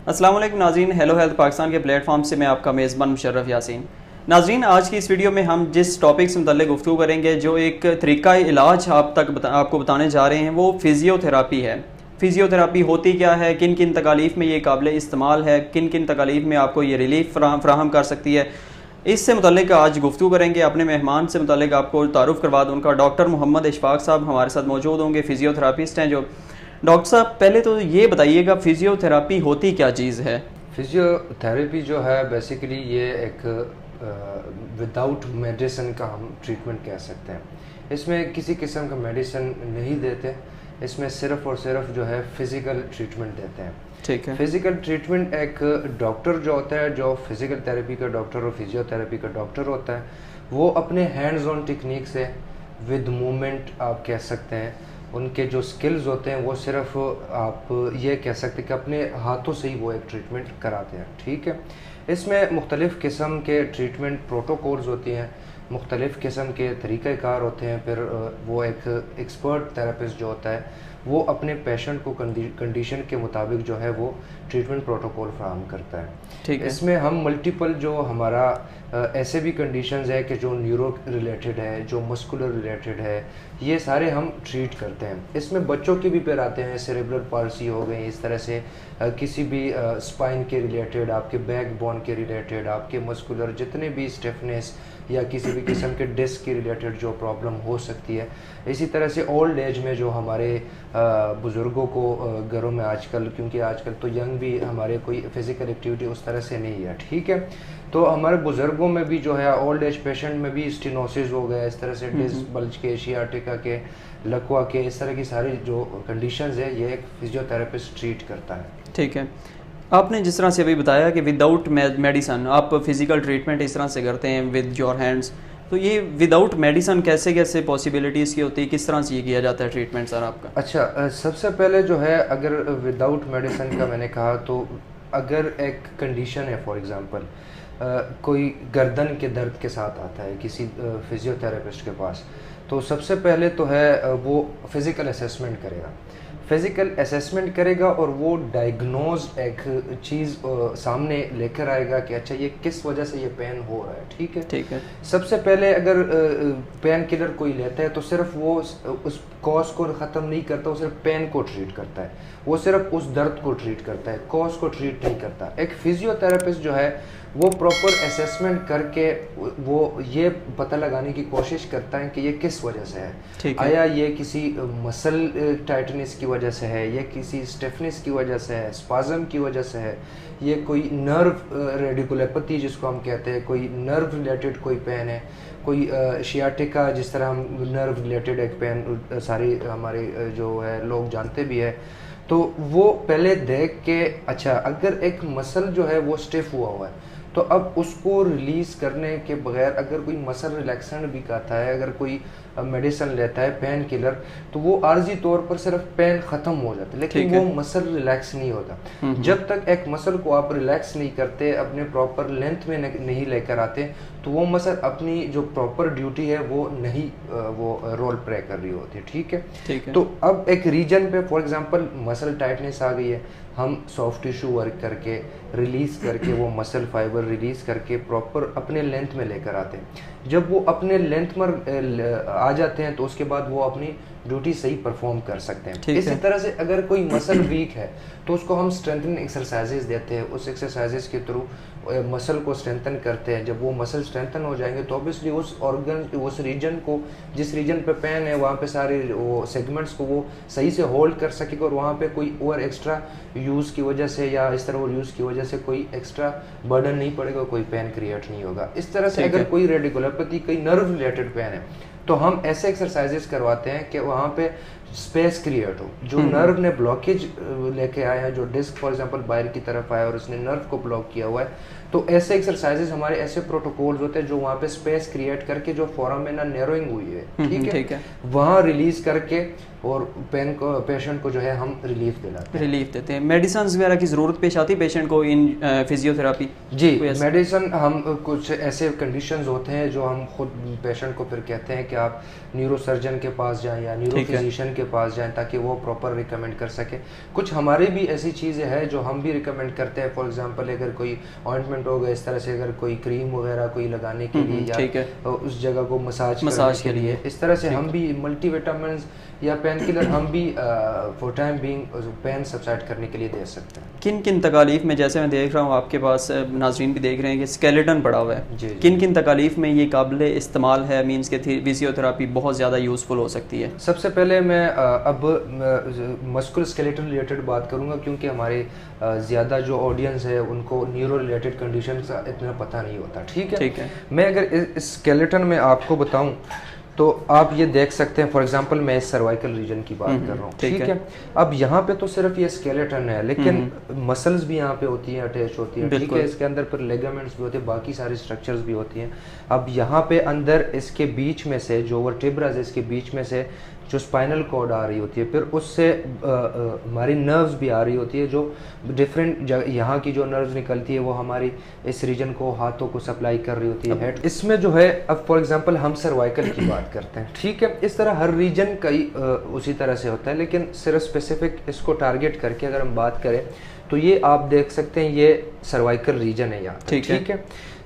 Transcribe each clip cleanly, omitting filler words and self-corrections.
अस्सलाम वालेकुम नाज़रीन, हेलो हेल्थ पाकिस्तान के प्लेटफॉर्म से मैं आपका मेज़बान मुशर्रफ यासीन। नाज़रीन, आज की इस वीडियो में हम जिस टॉपिक से मुतल्लिक़ गुफ्तगू करेंगे, जो एक तरीक़ा इलाज आपको बताने जा रहे हैं, वो फ़िज़ियोथेरापी है। फ़िज़ियोथेरापी होती क्या है, किन किन तकालीफ़ में ये काबिल इस्तेमाल है, किन किन तकालीफ़ में आपको ये रिलीफ फ़राहम कर सकती है, इससे मुतल्लिक़ आज गुफ्तगू करेंगे। अपने मेहमान से मुतल्लिक़ आपको तारुफ़ करवा दूँ। उनका डॉक्टर मोहम्मद इशफाक साहब हमारे साथ मौजूद होंगे, फ़िज़ियोथेरापिस्ट हैं। जो डॉक्टर साहब, पहले तो ये बताइएगा, फ़िज़ियोथेरापी होती क्या चीज़ है? फिजियोथेरेपी जो है बेसिकली ये एक विदाउट मेडिसिन का हम ट्रीटमेंट कह सकते हैं। इसमें किसी किस्म का मेडिसिन नहीं देते, इसमें सिर्फ और सिर्फ जो है फिज़िकल ट्रीटमेंट देते हैं। ठीक है। फिज़िकल ट्रीटमेंट एक डॉक्टर जो होता है, जो फिज़िकल थेरेपी का डॉक्टर और फिजियोथेरेपी का डॉक्टर होता है, वो अपने हैंड्स ऑन टेक्निक से विद मूवमेंट आप कह सकते हैं, उनके जो स्किल्स होते हैं वो सिर्फ आप ये कह सकते हैं कि अपने हाथों से ही वो एक ट्रीटमेंट कराते हैं। ठीक है। इसमें मुख्तलिफ़ किस्म के ट्रीटमेंट प्रोटोकॉल्स होती हैं, मुख्तलिफ़ किस्म के तरीक़ाकार होते हैं। फिर वो एक एक्सपर्ट थेरेपिस्ट जो होता है वो अपने पेशेंट को कंडीशन के मुताबिक जो है वो ट्रीटमेंट प्रोटोकॉल फराहम करता है। ठीक है। इसमें हम मल्टीपल जो हमारा ऐसे भी कंडीशंस है कि जो न्यूरो रिलेटेड है, जो मस्कुलर रिलेटेड है, ये सारे हम ट्रीट करते हैं। इसमें बच्चों के भी पैर आते हैं, सेरेब्रल पाल्सी हो गई, इस तरह से किसी भी स्पाइन के रिलेटेड, आपके बैक बोन के रिलेटेड, आपके मस्कुलर जितने भी स्टिफनेस या किसी भी किस्म के डिस्क के रिलेटेड जो प्रॉब्लम हो सकती है। इसी तरह से ओल्ड एज में जो हमारे बुज़ुर्गों को घरों में आजकल, क्योंकि आजकल तो यंग भी हमारे कोई फ़िज़िकल एक्टिविटी उस तरह से नहीं है। ठीक है। तो हमारे बुज़ुर्गों में भी जो है, ओल्ड एज पेशेंट में भी स्टेनोसिस हो गया, इस तरह से डिस्क बल्ज के, शियाटिका के, लकवा के, इस तरह की सारी जो कंडीशंस है ये एक फिजियोथेरेपिस्ट ट्रीट करता है। ठीक है। आपने जिस तरह से अभी बताया कि विदाउट मेडिसन आप फिज़िकल ट्रीटमेंट इस तरह से करते हैं विद योर हैंड्स, तो ये विदाउट मेडिसन कैसे कैसे पॉसिबिलिटीज़ की होती है, किस तरह से ये किया जाता है ट्रीटमेंट सर आपका? अच्छा, सबसे पहले जो है, अगर विदाउट मेडिसिन का मैंने कहा, तो अगर एक कंडीशन है, फॉर एग्जांपल कोई गर्दन के दर्द के साथ आता है किसी फिजियोथेरेपिस्ट के पास, तो सबसे पहले तो है वो फिज़िकल असेसमेंट करेगा। फिज़िकल असेसमेंट करेगा और वो डायग्नोज एक चीज़ सामने लेकर आएगा कि अच्छा ये किस वजह से ये पेन हो रहा है। ठीक है। ठीक है। सबसे पहले अगर पेन किलर कोई लेता है तो सिर्फ वो उस कॉज को ख़त्म नहीं करता, वो सिर्फ पेन को ट्रीट करता है, वो सिर्फ उस दर्द को ट्रीट करता है, कॉज को ट्रीट नहीं करता। एक फिजियोथेरेपिस्ट जो है वो प्रॉपर असेसमेंट करके वो ये पता लगाने की कोशिश करता है कि ये किस वजह से है। आया ये किसी मसल टाइटनेस की वजह से है, ये किसी स्टिफनेस की वजह से है, स्पाज्म की वजह से है, ये कोई नर्व रेडिकुलोपैथी जिसको हम कहते हैं, कोई नर्व रिलेटेड कोई पेन है, कोई शियाटिका जिस तरह हम नर्व रिलेटेड एक पेन सारी हमारे जो है लोग जानते भी है। तो वो पहले देख के, अच्छा अगर एक मसल जो है वो स्टिफ हुआ है तो अब उसको रिलीज़ करने के बगैर अगर कोई मसल रिलैक्सेंट भी करता है, अगर कोई मेडिसिन लेता है पेन किलर, तो वो आर्जी तौर पर सिर्फ पेन ख़त्म हो जाता है, लेकिन वो मसल रिलैक्स नहीं होता। जब तक एक मसल को आप रिलैक्स नहीं करते, अपने प्रॉपर लेंथ में नहीं लेकर आते, तो वो मसल अपनी जो प्रॉपर ड्यूटी है वो नहीं वो रोल प्ले कर रही होती है। ठीक है। तो अब एक रीजन पे फॉर एग्जांपल मसल टाइटनेस आ गई है, हम सॉफ्ट टिश्यू वर्क करके रिलीज़ करके वो मसल फाइबर रिलीज़ करके प्रॉपर अपने लेंथ में लेकर आते हैं। जब वो अपने लेंथ में आ जाते हैं तो उसके बाद वो अपनी ड्यूटी सही परफॉर्म कर सकते हैं। इसी तरह से अगर कोई मसल वीक है तो उसको हम स्ट्रेंथनिंग एक्सरसाइजेज देते हैं, उस एक्सरसाइजेज के थ्रू मसल को स्ट्रेंथन करते हैं। जब वो मसल स्ट्रेंथन हो जाएंगे तो ऑब्वियसली उस ऑर्गन, उस रीजन को, जिस रीजन पे पेन है वहाँ पे सारे वो सेगमेंट्स को वो सही से होल्ड कर सकेगा और वहाँ पे कोई और एक्स्ट्रा यूज़ की वजह से या इस तरह यूज़ की वजह से कोई एक्स्ट्रा बर्डन नहीं पड़ेगा, कोई पेन क्रिएट नहीं होगा। इस तरह से अगर कोई रेडिकुलोपैथी, कोई नर्व रिलेटेड पेन है, तो हम ऐसे एक्सरसाइजेस करवाते हैं कि वहाँ पे स्पेस क्रिएट हो। जो नर्व ने ब्लॉकेज लेके आया है, जो डिस्क फॉर एग्जांपल बाहर की तरफ आया और उसने नर्व को ब्लॉक किया हुआ है, तो ऐसे एक्सरसाइजेस हमारे ऐसे प्रोटोकॉल्स होते हैं जो वहाँ पे स्पेस क्रिएट करके जो फोरामेना नैरोइंग हुई है, ठीक है, वहाँ रिलीज करके और पेन को, पेशेंट को जो है हम रिलीफ रिलीफ देते हैं। मेडिसिन वगैरह की ज़रूरत पेश आती है पेशेंट को इन फिजियोथेरापी? जी, मेडिसिन हम कुछ ऐसे कंडीशंस होते हैं जो हम खुद पेशेंट को फिर कहते हैं कि आप न्यूरो सर्जन के पास जाएं या न्यूरो फिजिशियन के के पास जाएं ताकि वो प्रॉपर रिकमेंड कर सके। कुछ हमारी भी ऐसी चीज़ें हैं जो हम भी रिकमेंड करते हैं, फॉर एग्जांपल अगर कोई ऑइंटमेंट होगा इस तरह से, अगर कोई क्रीम वगैरह कोई लगाने के लिए या उस जगह को मसाज के लिए, इस तरह से हम भी मल्टीविटामिन या पेन किलर हम भी for time being pain subside करने के लिए दे सकते हैं। किन किन तकालीफ में, जैसे मैं देख रहा हूँ आपके पास नाजरीन भी देख रहे हैं कि स्केलेटन पड़ा हुआ है, किन किन तकालीफ में ये काबिल इस्तेमाल है, मीन्स के फिजियोथेरापी बहुत ज़्यादा यूज़फुल हो सकती है? सबसे पहले मैं अब मस्कुलर स्केलेटन रिलेटेड बात करूँगा, क्योंकि हमारे ज़्यादा जो ऑडियंस है उनको न्यूरो रिलेटेड कंडीशन का इतना पता नहीं होता। ठीक है। मैं अगर इस स्केलेटन में आपको बताऊँ तो आप ये देख सकते हैं, फॉर एग्जांपल मैं इस सर्वाइकल रीजन की बात कर रहा हूँ। ठीक है। अब यहाँ पे तो सिर्फ ये स्केलेटन है, लेकिन मसल्स भी यहाँ पे होती हैं, अटैच होती हैं। ठीक है। इसके अंदर फिर लिगामेंट्स भी होते हैं, बाकी सारी स्ट्रक्चर्स भी होती हैं। अब यहाँ पे अंदर इसके बीच में से जो वर्टेब्रास है, इसके बीच में से जो स्पाइनल कॉर्ड आ रही होती है, फिर उससे हमारी नर्व्स भी आ रही होती है, जो डिफरेंट यहाँ की जो नर्व्स निकलती है वो हमारी इस रीजन को, हाथों को सप्लाई कर रही होती है, हेड। इसमें जो है, अब फॉर एग्जांपल हम सर्वाइकल की बात करते हैं। ठीक है। इस तरह हर रीजन का ही उसी तरह से होता है, लेकिन सिर्फ स्पेसिफिक इसको टारगेट करके अगर हम बात करें तो ये आप देख सकते हैं, ये सर्वाइकल रीजन है यहाँ। ठीक है।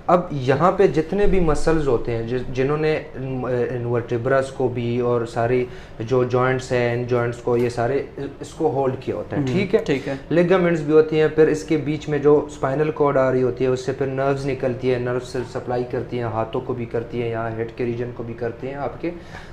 अब यहाँ पे जितने भी मसल्स होते हैं जिन्होंने इन वर्टेब्रास को भी और सारी जो जॉइंट्स हैं, इन जॉइंट्स को, ये सारे इसको होल्ड किया होता है। ठीक है। लिगामेंट्स भी होती हैं, फिर इसके बीच में जो स्पाइनल कॉर्ड आ रही होती है उससे फिर नर्व्स निकलती है, नर्व्स से सप्लाई करती हैं, हाथों को भी करती हैं, यहाँ हेड के रीजन को भी करती हैं, आपके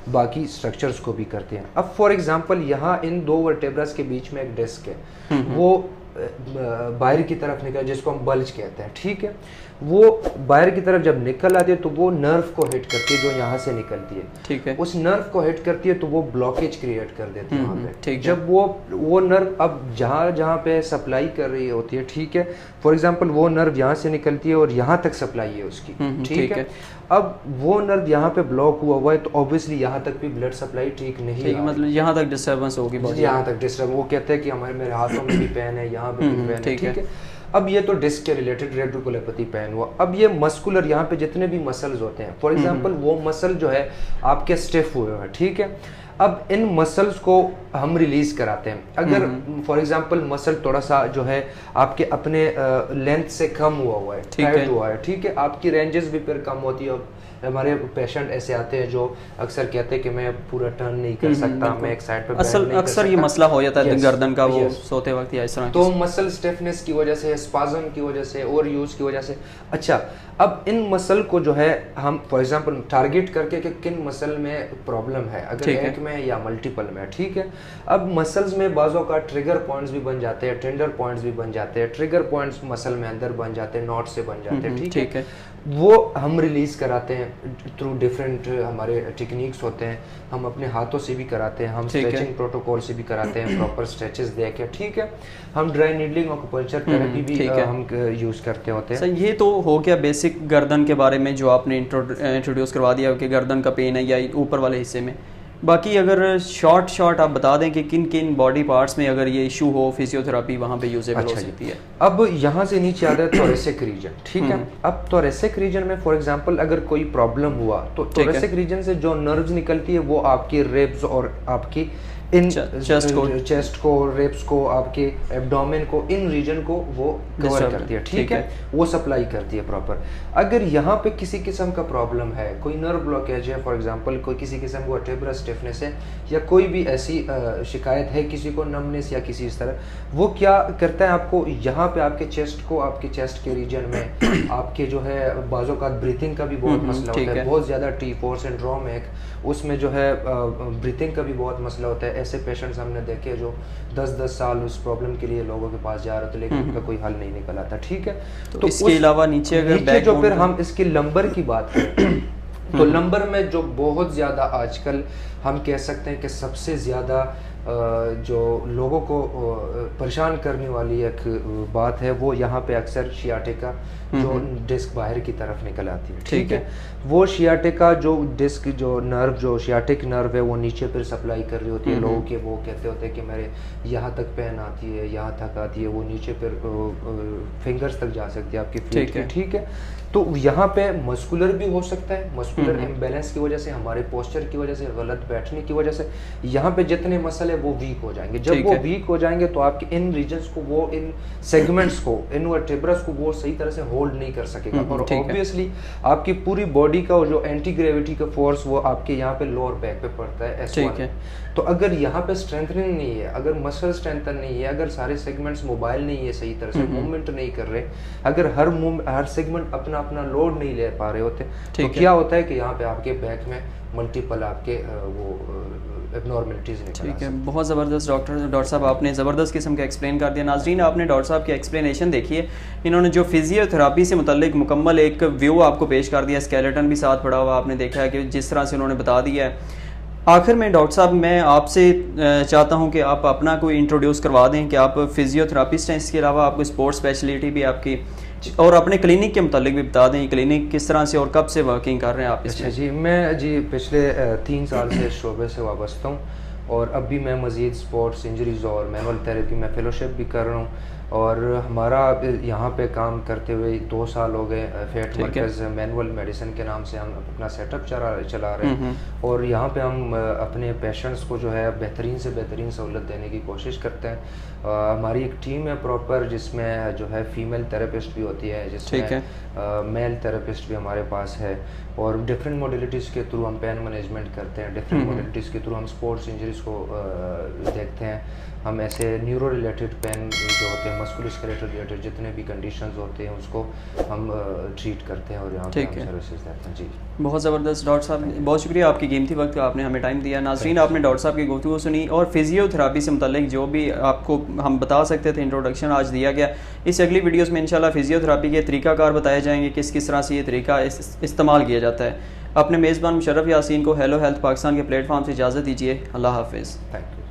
बाकी स्ट्रक्चर्स को भी करती हैं। अब फॉर एग्जाम्पल यहाँ इन दो वर्टेब्रास के बीच में एक डिस्क है, वो बाहर की तरफ निकल, जिसको हम बल्ज कहते हैं। ठीक है। वो बाहर की तरफ जब निकल आती है तो वो नर्व को हिट करती है जो यहाँ से निकलती है। ठीक है। उस नर्व को हिट करती है तो वो ब्लॉकेज क्रिएट कर देती है वहाँ पे। जब वो नर्व अब जहाँ पे सप्लाई कर रही होती है, ठीक है, फॉर एग्जांपल वो नर्व यहाँ से निकलती है और यहाँ तक सप्लाई है उसकी। ठीक है। अब वो नर्व यहाँ पे ब्लॉक हुआ है तो ऑब्वियसली यहाँ तक भी ब्लड सप्लाई ठीक नहीं है, मतलब यहाँ तक डिस्टर्बेंस होगी, यहाँ तक डिस्टर्ब। वो कहते हैं कि हमारे मेरे हाथों में भी पेन है, यहाँ पे भी पेन है। ठीक है। अब ये तो डिस्क के रिलेटेड रेडिकुलोपैथी पेन हुआ। अब ये मस्कुलर, यहाँ पे जितने भी मसल्स होते हैं, फॉर एग्जांपल वो मसल जो है आपके स्टिफ हुए हैं। ठीक है। अब इन मसल्स को हम रिलीज कराते हैं। अगर फॉर एग्जांपल मसल थोड़ा सा जो है आपके अपने लेंथ से कम हुआ है, टाइट हुआ है, ठीक है, आपकी रेंजेस भी फिर कम होती है। हमारे पेशेंट ऐसे आते हैं जो अक्सर कहते हैं कि मैं पूरा टर्न नहीं कर सकता, मैं एक साइड पे अक्सर ये मसला हो जाता है गर्दन का, वो सोते वक्त या इस तरह, तो मसल स्टिफनेस की वजह से, स्पाज्म की वजह से, ओवर यूज की वजह से। अच्छा, अब इन मसल को जो है हम फॉर एग्जांपल टारगेट करके कि किन मसल में प्रॉब्लम है, अगर एक में या मल्टीपल में। ठीक है। अब मसल्स में बाजों का ट्रिगर पॉइंट्स भी बन जाते हैं, टेंडर पॉइंट्स भी बन जाते हैं। ट्रिगर पॉइंट्स मसल में अंदर बन जाते हैं, नॉट से बन जाते हैं। ठीक है। वो हम रिलीज कराते हैं थ्रू डिफरेंट हमारे टेक्निक्स होते हैं। हम अपने हाथों से भी कराते हैं, हम स्ट्रेचिंग प्रोटोकॉल से भी कराते हैं, प्रॉपर स्ट्रेचेस दे के। ठीक है। हम ड्राई नीडलिंग और थेरेपी भी हम यूज करते होते हैं। सर, ये तो हो गया बेसिक गर्दन के बारे में जो आपने इंट्रोड्यूस करवा दिया कि गर्दन का पेन है या ऊपर वाले हिस्से में। बाकी अगर शॉर्ट आप बता दें कि किन किन बॉडी पार्ट्स में अगर ये इशू हो, फिजियोथेरापी वहाँ पे यूजेबल हो सकती है। अब यहाँ से नीचे आता है थोरेसिक रीजन। ठीक है। अब थोरेसिक रीजन में फॉर एग्जांपल अगर कोई प्रॉब्लम हुआ तो थोरेसिक रीजन से जो नर्व्स निकलती है वो आपकी रिब्स और आपकी इन चेस्ट को, रिब्स को, आपके एब्डोमेन को, इन रीजन को वो कवर करती है। ठीक है। वो सप्लाई करती है प्रॉपर। अगर यहाँ पे किसी किस्म का प्रॉब्लम है, कोई नर्व ब्लॉकेज है, फॉर एग्जांपल कोई किसी किस्म का वर्टेब्रल स्टिफनेस है या कोई भी ऐसी शिकायत है, किसी को नमनेस या किसी इस तरह, वो क्या करता है, आपको यहाँ पे आपके चेस्ट को, आपके चेस्ट के रीजन में आपके जो है बाजों का ब्रीथिंग का भी बहुत मसला होता है। बहुत ज़्यादा T4 सिंड्रोम है, उसमें जो है ब्रीथिंग का भी बहुत मसला होता है। ऐसे पेशेंट्स हमने देखे जो 10-10 साल उस प्रॉब्लम के लिए लोगों के पास जा रहे थे, लेकिन उनका कोई हल नहीं निकल आता। ठीक है। तो इसके अलावा नीचे अगर जो फिर हम इसकी लंबर की बात करें तो लंबर में जो बहुत ज़्यादा आजकल हम कह सकते हैं कि सबसे ज़्यादा जो लोगों को परेशान करने वाली एक बात है, वो यहाँ पे अक्सर शियाटिका जो डिस्क बाहर की तरफ निकल आती है। ठीक है, वो शियाटिका जो डिस्क जो नर्व जो शियाटिक नर्व है वो नीचे पर सप्लाई कर रही होती है लोगों के। वो कहते होते हैं कि मेरे यहाँ तक पेन आती है, यहाँ तक आती है, वो नीचे पर फिंगर्स तक जा सकती है आपकी फीट की। ठीक है, तो यहाँ पे मस्कुलर भी हो सकता है, मस्कुलर इम्बैलेंस की वजह से, हमारे पोस्चर की वजह से, गलत बैठने की वजह से यहाँ पे जितने मसल है वो वीक हो जाएंगे। जब वो वीक हो जाएंगे तो आपके इन रीजन्स को, वो इन सेगमेंट्स को, इन वर्टेब्रस को वो सही तरह से होल्ड नहीं कर सकेगा और ऑब्वियसली आपकी पूरी बॉडी का जो एंटी ग्रेविटी का फोर्स वो आपके यहाँ पे लोअर बैक पे पड़ता है S1। तो अगर यहाँ पे स्ट्रेंथनिंग नहीं है, अगर मसल स्ट्रेंथन नहीं है, अगर सारे सेगमेंट्स मोबाइल नहीं है, सही तरह से मूवमेंट नहीं कर रहे, अगर हर सेगमेंट अपना अपना लोड नहीं ले पा रहे होते, तो क्या होता है कि यहाँ पे आपके बैक में मल्टीपल आपके वो एबनॉर्मलिटीज निकल। ठीक है, बहुत ज़बरदस्त डॉक्टर साहब, आपने ज़बरदस्त किस्म का एक्सप्लेन कर दिया। नाजरीन, आपने डॉक्टर साहब की एक्सप्लेनेशन देखी है, इन्होंने जो फिजियोथेरापी से मुतल्लिक मुकम्मल एक व्यू आपको पेश कर दिया, स्केलेटन भी साथ पड़ा हुआ, आपने देखा है कि जिस तरह से उन्होंने बता दिया है। आखिर में डॉक्टर साहब, मैं आपसे चाहता हूं कि आप अपना कोई इंट्रोड्यूस करवा दें कि आप फिजियोथेरापिस्ट हैं, इसके अलावा आपको स्पोर्ट्स स्पेशलिटी भी आपकी, और अपने क्लिनिक के मुतालिक भी बता दें, क्लिनिक किस तरह से और कब से वर्किंग कर रहे हैं आप इसमें। जी, मैं जी पिछले 3 साल से इस शोबे से वाबस्ता हूँ और अब भी मैं मज़ीद स्पोर्ट्स इंजरीज़ और मैनुअल थेरेपी में फ़ेलोशिप भी कर रहा हूँ। और हमारा यहाँ पे काम करते हुए 2 साल हो गए। फेट मरकज़ मैनुअल मेडिसिन के नाम से हम अपना सेटअप चला रहे हैं और यहाँ पे हम अपने पेशेंट्स को जो है बेहतरीन से बेहतरीन सहूलत देने की कोशिश करते हैं। हमारी एक टीम है प्रॉपर, जिसमें जो है फीमेल थेरेपिस्ट भी होती है, जिसमें मेल थेरेपिस्ट भी हमारे पास है, और डिफरेंट मॉडलिटीज़ के थ्रू हम पेन मैनेजमेंट करते हैं, डिफरेंट मॉडलिटीज़ के थ्रू हम स्पोर्ट्स इंजरीज़ को देखते हैं। हम ऐसे न्यूरो रिलेटेड पेन जो होते हैं, मस्कुलोस्केलेटल रिलेटेड जितने भी कंडीशंस होते हैं उसको हम ट्रीट करते हैं और यहाँ पे हम सर्विसेज देते हैं। जी, बहुत ज़बरदस्त डॉक्टर साहब, बहुत शुक्रिया आपकी कीमती वक्त का, आपने हमें टाइम दिया। नाज़रीन, आपने डॉक्टर साहब की गुफ्तगू सुनी और फिजियोथेरापी से मुतल्लिक जो भी आपको हम बता सकते थे इंट्रोडक्शन आज दिया गया। इस अगली वीडियोस में इंशाल्लाह फिजियोथेरापी के तरीक़ाकार बताए जाएंगे, किस किस तरह से ये तरीका इस्तेमाल किया जाता है। अपने मेज़बान मुशर्रफ यासीन को हेलो हेल्थ पाकिस्तान के प्लेटफॉर्म से इजाज़त दीजिए। अल्लाह हाफिज़। Thank you.